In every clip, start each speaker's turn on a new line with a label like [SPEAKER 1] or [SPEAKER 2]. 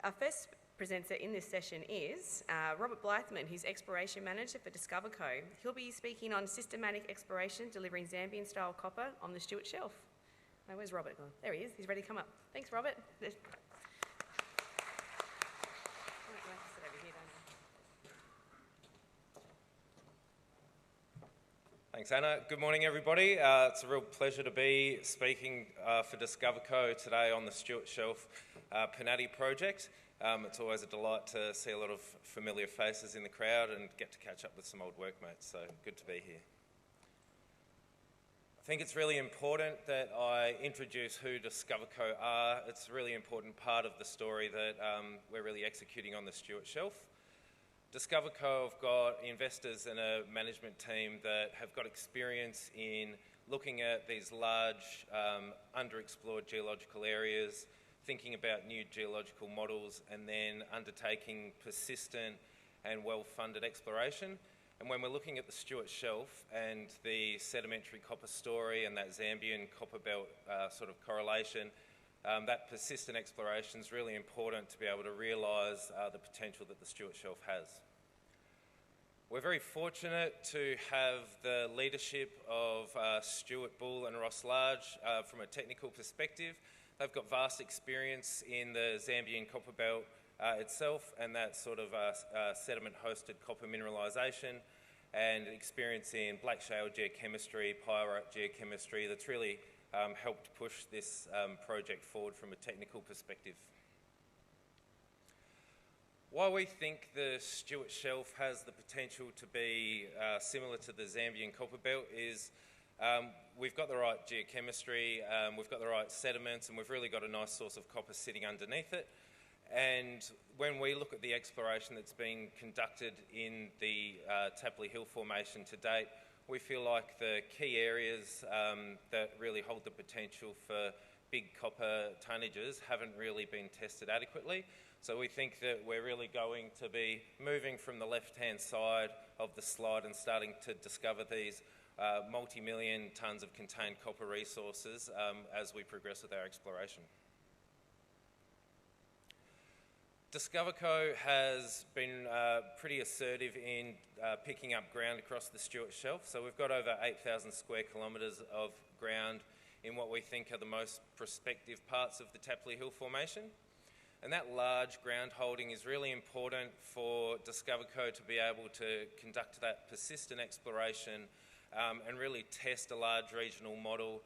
[SPEAKER 1] Our first presenter in this session is Robert Blythman. He's Exploration Manager for DiscoverCo. He'll be speaking on systematic exploration delivering Zambian-style copper on the Stuart Shelf. Oh, where's Robert gone? There he is. He's ready to come up. Thanks, Robert.
[SPEAKER 2] Thanks, Anna. Good morning, everybody. It's a real pleasure to be speaking for DiscoverCo today on the Stuart Shelf Pinati project. It's always a delight to see a lot of familiar faces in the crowd and get to catch up with some old workmates, so good to be here. I think it's really important that I introduce who DiscoverCo are. It's a really important part of the story that we're really executing on the Stuart Shelf. DiscoverCo have got investors and a management team that have got experience in looking at these large underexplored geological areas, thinking about new geological models, and then undertaking persistent and well-funded exploration. And when we're looking at the Stuart Shelf and the sedimentary copper story and that Zambian copper belt sort of correlation, that persistent exploration is really important to be able to realise the potential that the Stuart Shelf has. We're very fortunate to have the leadership of Stuart Bull and Ross Large from a technical perspective. They've got vast experience in the Zambian copper belt itself and that sort of sediment-hosted copper mineralisation, and experience in black shale geochemistry, pyrite geochemistry that's really helped push this project forward from a technical perspective. Why we think the Stuart Shelf has the potential to be similar to the Zambian copper belt is we've got the right geochemistry, we've got the right sediments, and we've really got a nice source of copper sitting underneath it. And when we look at the exploration that's been conducted in the Tapley Hill Formation to date, we feel like the key areas that really hold the potential for big copper tonnages haven't really been tested adequately. So we think that we're really going to be moving from the left-hand side of the slide and starting to discover these multi-million tonnes of contained copper resources as we progress with our exploration. DiscoverCo has been pretty assertive in picking up ground across the Stuart Shelf. So we've got over 8,000 square kilometres of ground in what we think are the most prospective parts of the Tapley Hill Formation. And that large ground holding is really important for DiscoverCo to be able to conduct that persistent exploration and really test a large regional model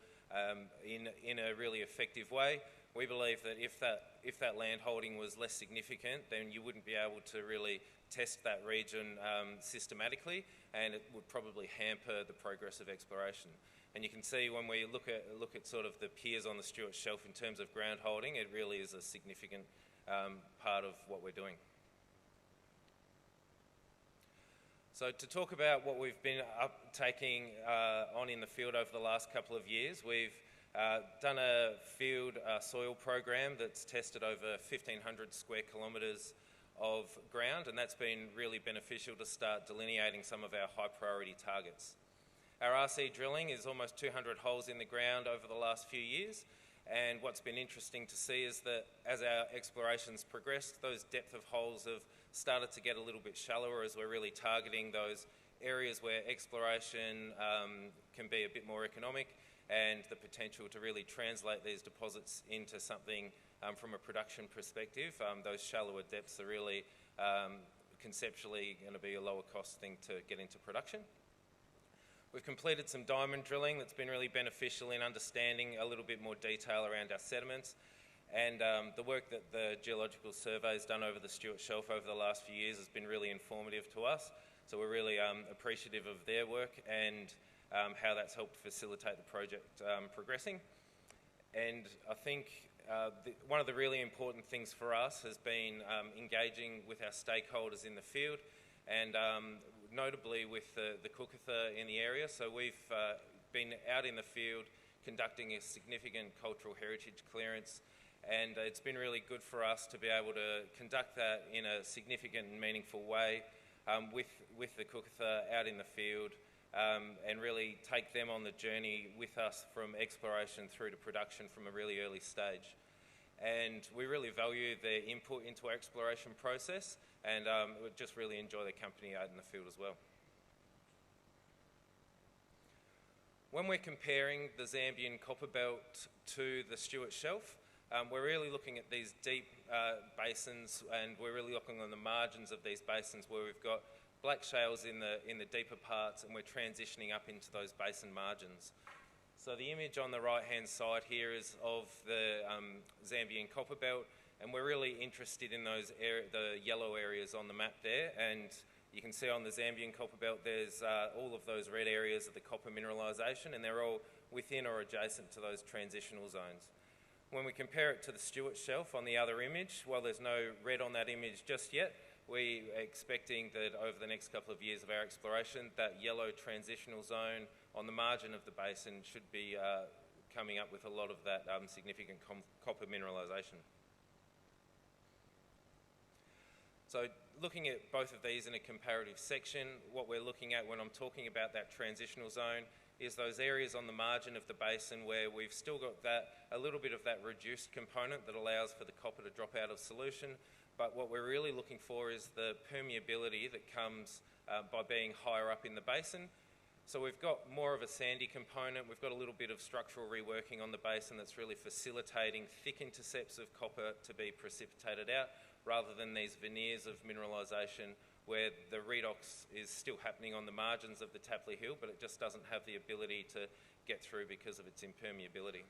[SPEAKER 2] in a really effective way. We believe that if that land holding was less significant, then you wouldn't be able to really test that region systematically, and it would probably hamper the progress of exploration. And you can see when we look at sort of the peers on the Stuart Shelf in terms of ground holding, it really is a significant part of what we're doing. So to talk about what we've been taking on in the field over the last couple of years, we've done a field soil program that's tested over 1,500 square kilometres of ground, and that's been really beneficial to start delineating some of our high priority targets. Our RC drilling is almost 200 holes in the ground over the last few years, and what's been interesting to see is that as our exploration's progressed, those depth of holes have started to get a little bit shallower as we're really targeting those areas where exploration can be a bit more economic, and the potential to really translate these deposits into something from a production perspective. Those shallower depths are really conceptually going to be a lower cost thing to get into production. We've completed some diamond drilling that's been really beneficial in understanding a little bit more detail around our sediments, and the work that the Geological Survey has done over the Stuart Shelf over the last few years has been really informative to us. So we're really appreciative of their work and how that's helped facilitate the project progressing. And I think one of the really important things for us has been engaging with our stakeholders in the field, and notably with the Kukatha in the area. So we've been out in the field conducting a significant cultural heritage clearance, and it's been really good for us to be able to conduct that in a significant and meaningful way with the Kukatha out in the field, and really take them on the journey with us from exploration through to production from a really early stage. and we really value their input into our exploration process, and we just really enjoy their company out in the field as well. When we're comparing the Zambian copper belt to the Stuart Shelf, we're really looking at these deep basins, and we're really looking on the margins of these basins where we've got black shales in the deeper parts, and we're transitioning up into those basin margins. So the image on the right-hand side here is of the Zambian copper belt, and we're really interested in those the yellow areas on the map there, and you can see on the Zambian copper belt there's all of those red areas of the copper mineralisation, and they're all within or adjacent to those transitional zones. When we compare it to the Stuart Shelf on the other image, while there's no red on that image just yet, we are expecting that over the next couple of years of our exploration, that yellow transitional zone on the margin of the basin should be coming up with a lot of that significant copper mineralisation. So looking at both of these in a comparative section, what we're looking at when I'm talking about that transitional zone is those areas on the margin of the basin where we've still got a little bit of that reduced component that allows for the copper to drop out of solution. But what we're really looking for is the permeability that comes by being higher up in the basin. So we've got more of a sandy component, we've got a little bit of structural reworking on the basin that's really facilitating thick intercepts of copper to be precipitated out, rather than these veneers of mineralisation where the redox is still happening on the margins of the Tapley Hill, but it just doesn't have the ability to get through because of its impermeability.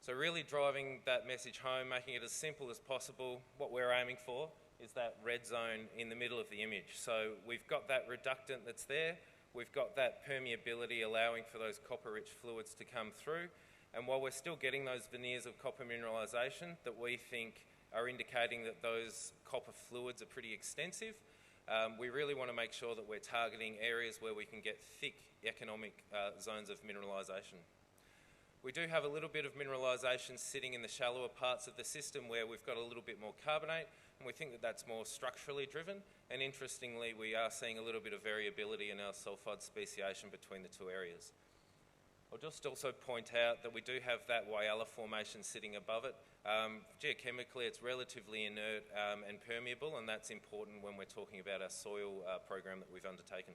[SPEAKER 2] So really driving that message home, making it as simple as possible, what we're aiming for is that red zone in the middle of the image. So we've got that reductant that's there, we've got that permeability allowing for those copper-rich fluids to come through, and while we're still getting those veneers of copper mineralisation that we think are indicating that those copper fluids are pretty extensive, we really want to make sure that we're targeting areas where we can get thick economic zones of mineralisation. We do have a little bit of mineralisation sitting in the shallower parts of the system where we've got a little bit more carbonate, and we think that that's more structurally driven, and interestingly we are seeing a little bit of variability in our sulphide speciation between the two areas. I'll just also point out that we do have that Whyalla formation sitting above it. Geochemically, it's relatively inert and permeable, and that's important when we're talking about our soil program that we've undertaken.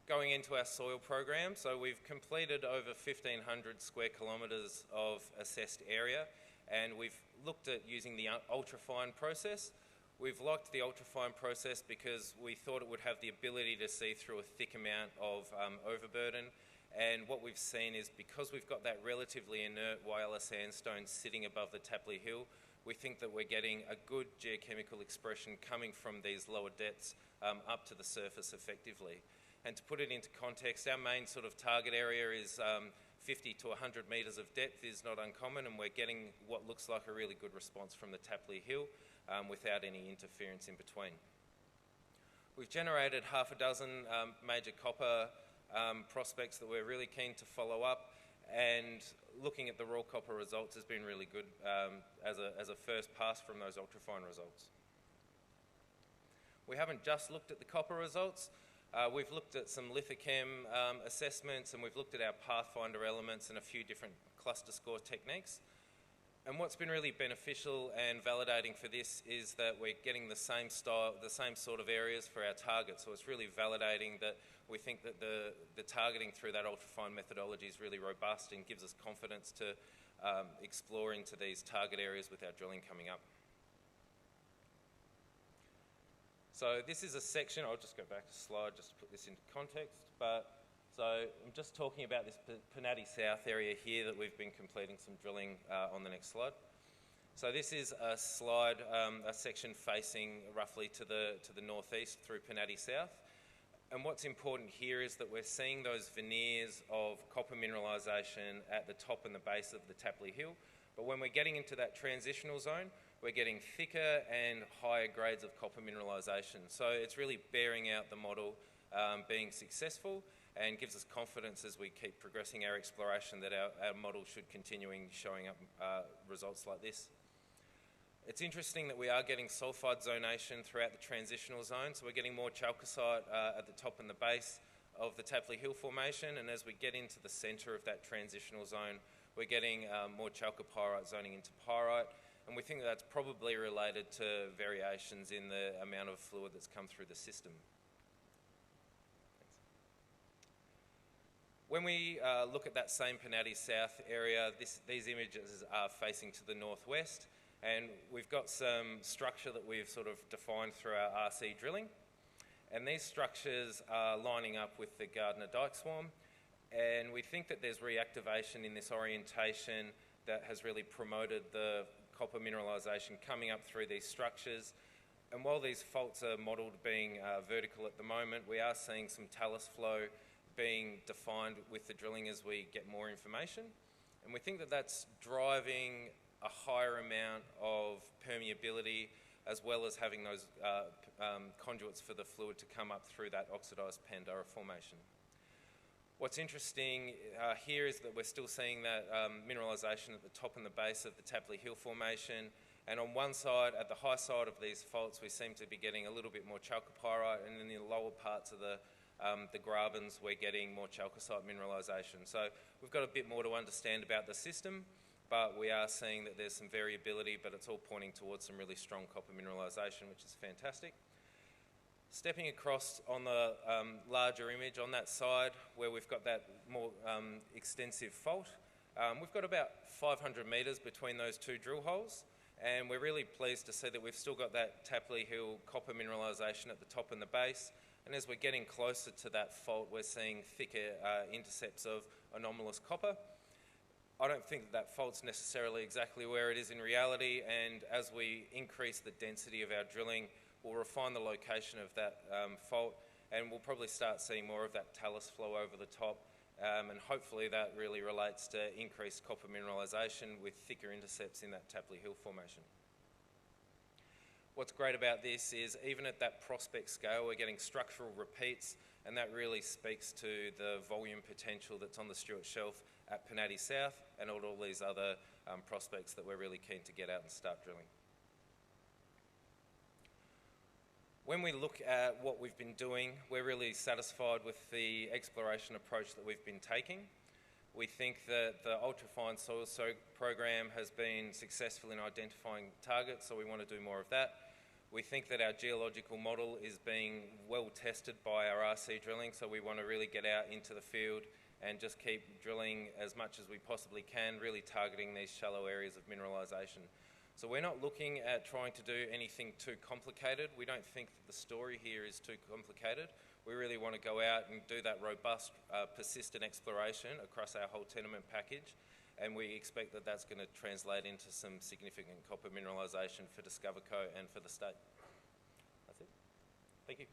[SPEAKER 2] Going into our soil program, so we've completed over 1,500 square kilometres of assessed area, and we've looked at using the ultrafine process. We've liked the ultrafine process because we thought it would have the ability to see through a thick amount of overburden, and what we've seen is because we've got that relatively inert Whyalla sandstone sitting above the Tapley Hill, we think that we're getting a good geochemical expression coming from these lower depths up to the surface effectively. And to put it into context, our main sort of target area is 50 to 100 metres of depth is not uncommon, and we're getting what looks like a really good response from the Tapley Hill without any interference in between. We've generated half a dozen major copper prospects that we're really keen to follow up, and looking at the raw copper results has been really good as a first pass from those ultrafine results. We haven't just looked at the copper results. We've looked at some lithochem assessments, and we've looked at our pathfinder elements and a few different cluster score techniques. And what's been really beneficial and validating for this is that we're getting the same style, the same sort of areas for our target. So it's really validating that we think that the targeting through that ultrafine methodology is really robust and gives us confidence to explore into these target areas with our drilling coming up. So this is a section, I'll just go back a slide just to put this into context, so I'm just talking about this Panatti South area here that we've been completing some drilling on the next slide. So this is a slide, a section facing roughly to the northeast through Panatti South. And what's important here is that we're seeing those veneers of copper mineralisation at the top and the base of the Tapley Hill. But when we're getting into that transitional zone, we're getting thicker and higher grades of copper mineralisation. So it's really bearing out the model being successful, and gives us confidence as we keep progressing our exploration that our model should continuing showing up results like this. It's interesting that we are getting sulphide zonation throughout the transitional zone, so we're getting more chalcocite at the top and the base of the Tapley Hill Formation, and as we get into the centre of that transitional zone, we're getting more chalcopyrite zoning into pyrite, and we think that's probably related to variations in the amount of fluid that's come through the system. When we look at that same Panatti South area, these images are facing to the northwest, and we've got some structure that we've sort of defined through our RC drilling. And these structures are lining up with the Gardner Dyke Swarm, and we think that there's reactivation in this orientation that has really promoted the copper mineralisation coming up through these structures. And while these faults are modelled being vertical at the moment, we are seeing some talus flow being defined with the drilling as we get more information. And we think that that's driving a higher amount of permeability, as well as having those conduits for the fluid to come up through that oxidised Pandora formation. What's interesting here is that we're still seeing that mineralisation at the top and the base of the Tapley Hill Formation, and on one side, at the high side of these faults, we seem to be getting a little bit more chalcopyrite, and in the lower parts of the grabens, we're getting more chalcocite mineralisation. So we've got a bit more to understand about the system, but we are seeing that there's some variability, but it's all pointing towards some really strong copper mineralisation, which is fantastic. Stepping across on the larger image on that side, where we've got that more extensive fault, we've got about 500 metres between those two drill holes, and we're really pleased to see that we've still got that Tapley Hill copper mineralisation at the top and the base, and as we're getting closer to that fault, we're seeing thicker intercepts of anomalous copper. I don't think that fault's necessarily exactly where it is in reality, and as we increase the density of our drilling, we'll refine the location of that fault, and we'll probably start seeing more of that talus flow over the top, and hopefully that really relates to increased copper mineralisation with thicker intercepts in that Tapley Hill Formation. What's great about this is even at that prospect scale, we're getting structural repeats, and that really speaks to the volume potential that's on the Stuart Shelf at Panatti South and all these other prospects that we're really keen to get out and start drilling. When we look at what we've been doing, we're really satisfied with the exploration approach that we've been taking. We think that the ultrafine soil soak program has been successful in identifying targets, so we want to do more of that. We think that our geological model is being well tested by our RC drilling, so we want to really get out into the field and just keep drilling as much as we possibly can, really targeting these shallow areas of mineralisation. So we're not looking at trying to do anything too complicated. We don't think that the story here is too complicated. We really want to go out and do that robust, persistent exploration across our whole tenement package, and we expect that that's going to translate into some significant copper mineralisation for Discover Co and for the state. That's it. Thank you.